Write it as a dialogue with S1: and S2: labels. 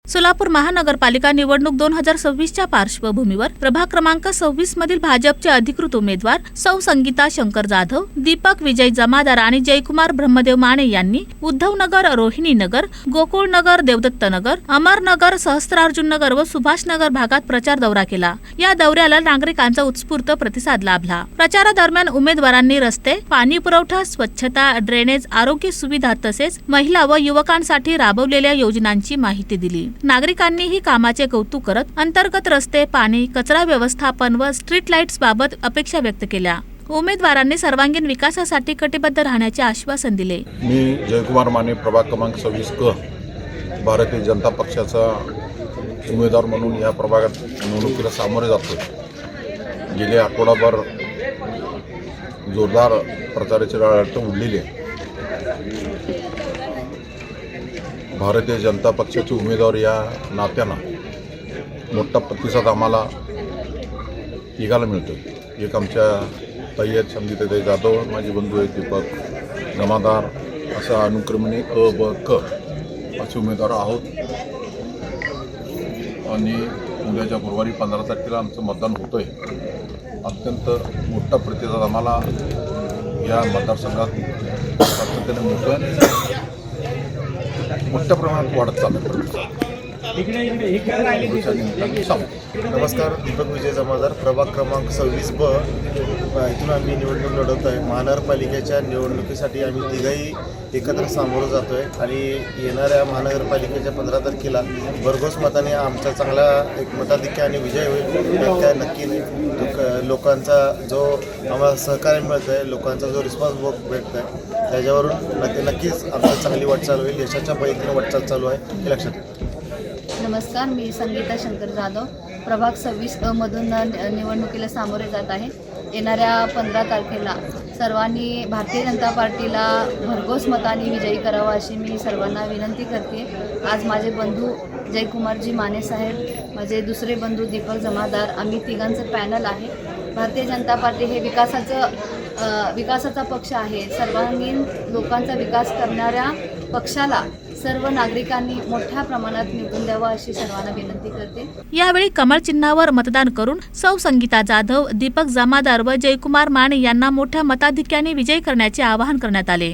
S1: सोलापूर महानगरपालिका निवडणूक 2026च्या पार्श्वभूमीवर प्रभाग क्रमांक 26 मधील भाजपचे अधिकृत उमेदवार सौ संगीता शंकर जाधव, दीपक विजय जमादार आणि जयकुमार ब्रह्मदेव माने यांनी उद्धवनगर, रोहिणीनगर, गोकुळनगर, देवदत्तनगर, अमरनगर, सहस्त्रार्जुननगर व सुभाषनगर भागात प्रचार दौरा केला। या दौऱ्याला नागरिकांचा उत्स्फूर्त प्रतिसाद लाभला। प्रचारादरम्यान उमेदवारांनी रस्ते, पाणी पुरवठा, स्वच्छता, ड्रेनेज, आरोग्य सुविधा तसेच महिला व युवकांसाठी राबवलेल्या योजनांची माहिती दिली। नागरिकांनीही कामाचे कौतुक करत अंतर्गत रस्ते, पाणी, कचरा व्यवस्थापन व स्ट्रीट लाईट्स बाबत अपेक्षा व्यक्त केल्या। उमेदवारांनी सर्वांगीण विकासासाठी कटिबद्ध राहण्याचे आश्वासन दिले।
S2: मी जयकुमार माने, प्रभाग क्रमांक 26 क भारतीय जनता पक्षाचा उमेदवार म्हणून या प्रभागात निवडणुकीला सामोरे जातो। गेले आठवडाभर जोरदार प्रचाराची रळाट उडलेली आहे। भारतीय जनता पक्षाचे उमेदवार या नात्यानं मोठा प्रतिसाद आम्हाला तिघाला मिळतो। एक आमच्या ताई आहेत संगीताताई जाधव, माझे बंधू आहेत दीपक जमादार, असा अनुक्रमणे अ ब क असे उमेदवार आहोत। आणि उद्याच्या गुरुवारी 15 तारखेला आमचं मतदान होतंय। अत्यंत मोठा प्रतिसाद आम्हाला या मतदारसंघात सातत्याने मिळतोय। मोठ्या प्रमाणात वाढत चाललं।
S3: नमस्कार, दीपक विजय जमादार, प्रभाग क्रमांक 26 ब इथून आम्ही निवडणूक लढवत आहे। महानगरपालिकेच्या निवडणुकीसाठी आम्ही तिघही एकत्र सामोरं जातो आहे आणि येणाऱ्या महानगरपालिकेच्या 15 तारखेला भरघोस मताने आमचा चांगला एक मताधिक्याने विजय होईल। त्यात काय नक्की नाही। लोकांचा जो आम्हाला सहकार्य मिळतं आहे, लोकांचा जो रिस्पॉन्स भेटत आहे, त्याच्यावरून नक्कीच आमची चांगली वाटचाल होईल। यशाच्या पद्धतीने वाटचाल चालू आहे हे लक्षात ठेवा।
S4: नमस्कार, मी संगीता शंकर जाधव, प्रभाग 26 अ मधून निवडणुकीला सामोरे जात आहे। येणाऱ्या 15 तारखेला सर्वांनी भारतीय जनता पार्टीला भरघोस मताने विजयी करावा अशी मी सर्वांना विनंती करते। आज माझे बंधू जयकुमारजी माने साहेब, माझे दुसरे बंधू दीपक जमादार, आम्ही तिघांचं पॅनल आहे। भारतीय जनता पार्टी हे विकासाचा पक्ष आहे। सर्वांगीण लोकांचा विकास करणाऱ्या पक्षाला सर्व नागरिकांनी मोठ्या प्रमाणात निवडून द्यावा अशी सर्वांना विनंती करते।
S1: यावेळी कमळ चिन्हावर मतदान करून सौ संगीता जाधव, दीपक जमादार व जयकुमार माने यांना मोठ्या मताधिक्याने विजयी करण्याचे आवाहन करण्यात आले।